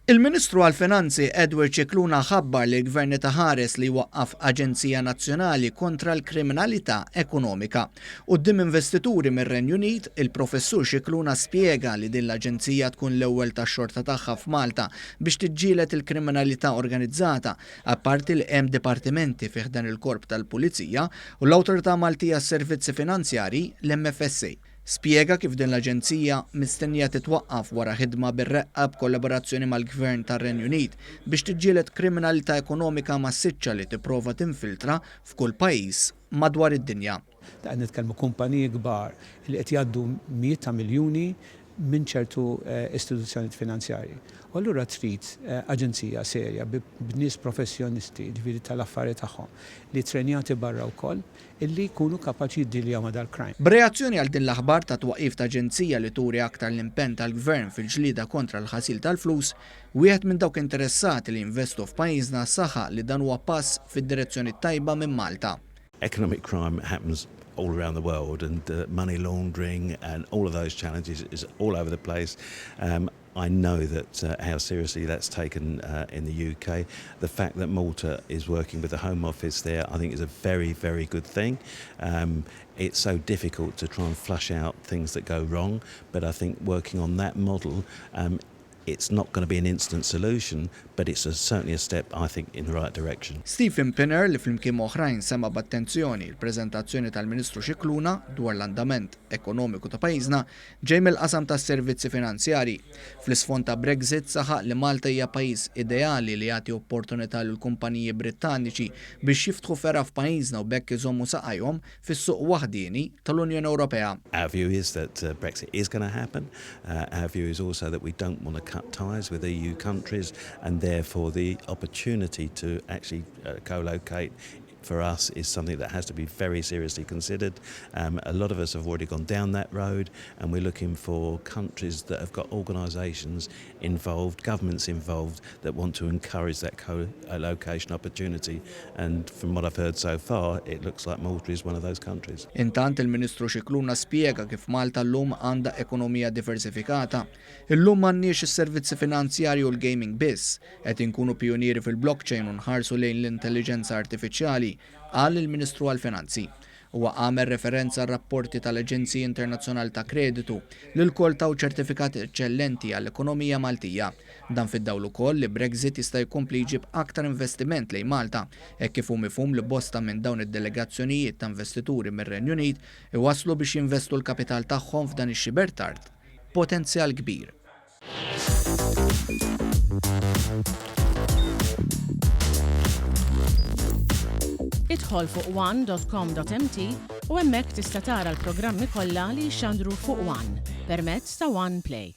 Il-Ministru għall-Finanzi Edward Cicluna ħabbar li l-Gvern taħares li waqqaf Aġenzija Nazzjonali kontra l-Kriminalità Ekonomika. Quddiem investituri mir-Renju Unit, il-Professur Cicluna spjega li din l-Aġenzija tkun l-ewwel tax-xorta tagħha f'Malta biex tiġġieled il-kriminalità organizzata, apparti li hemm dipartimenti fih dan il-korp tal-Pulizija u l-Awtorità Maltija s-Servizzi Finanzjarji l-MFSA. Spjega kif din l-Aġenzija mistennija titwaqqaf wara ħidma bir-reqqa b'kollaborazzjoni mal-Gvern tar-Renju Unit biex tiġġieled kriminalità ekonomika massiċċa li tipprova tinfiltra f'kull pajjiż madwar id-dinja. Qed nitkellmu kumpaniji kbar li qed jgħaddu mijiet ta' miljuni minn ċertu istituzzjonijiet finanzjarji. U allura trid aġenzija serja b'nies professjonisti ġifieri tal-affarijiet tagħhom li trenjati barra wkoll illi jkunu kapaċi jiddiljaw ma' dal-crime. B'reazzjoni għal din l-aħbar ta' twaqqif ta' aġenzija li turi aktar l-impenn tal-Gvern fil-ġlieda kontra l-ħasil tal-flus, wieħed minn dawk interessati li jinvestu f'pajjiżna saħaq li dan huwa pass fid-direzzjoni tajba minn Malta. Economic crime happens all around the world, and money laundering and all of those challenges is all over the place. I know that how seriously that's taken in the UK. The fact that Malta is working with the Home Office there, I think, is a very, very good thing. It's so difficult to try and flush out things that go wrong, but I think working on that model, it's not going to be an instant solution, but it's certainly a step, I think, in the right direction. Stephen Pinner li flimkien oħrajn sema b'attenzjoni l-preżentazzjoni tal-Ministru Cicluna dwar l-andament ekonomiku ta' pajjiżna ġej mill-qasam tas-servizzi finanzjarji. Fl-isfond ta' Brexit saħaq li Malta hija pajjiż ideali li jagħti opportunità lil kumpaniji Brittaniċi biex jiftħu ferra f'pajjiżna u bekk iżommu saqajhom fis-suq waħdieni tal-Unjoni Ewropea. Our view is that Brexit is going to happen. Our view is also that we don't want to cut ties with EU countries, and therefore the opportunity to actually co-locate for us is something that has to be very seriously considered. A lot of us have already gone down that road, and we're looking for countries that have got organisations involved, governments involved, that want to encourage that co-location opportunity. And from what I've heard so far, it looks like Malta is one of those countries. Intant il-Ministru Cicluna spjega kif Malta llum għandha ekonomija diversifikata. Illum m'għandniex is-servizzi finanzjarji u l-gaming biss, qed inkunu pjonieri fil-blockchain u nħarsu lejn l-intelligenza artifiċjali, qal il-Ministru għall-Finanzi. Huwa għamel referenza għal rapporti tal-Aġenziji Internazzjonali ta' Kreditu li l-kol taw ċertifikati eċċellenti għall-ekonomija Maltija. Dan fid-dawl ukoll li Brexit jista' jkompli jġib aktar investiment lejn Malta, hekk kif hu mifhum li bosta minn dawn id-delegazzjonijiet ta' investituri mir-Renju Unit iwasslu biex jinvestu l-kapital tagħhom f'dan ix-xiber tard. Potenzjal kbir. Idħol fuq one.com.mt u hemmhekk tista' tara l-programmi kollha li jxandru fuq One permezz ta' One Play.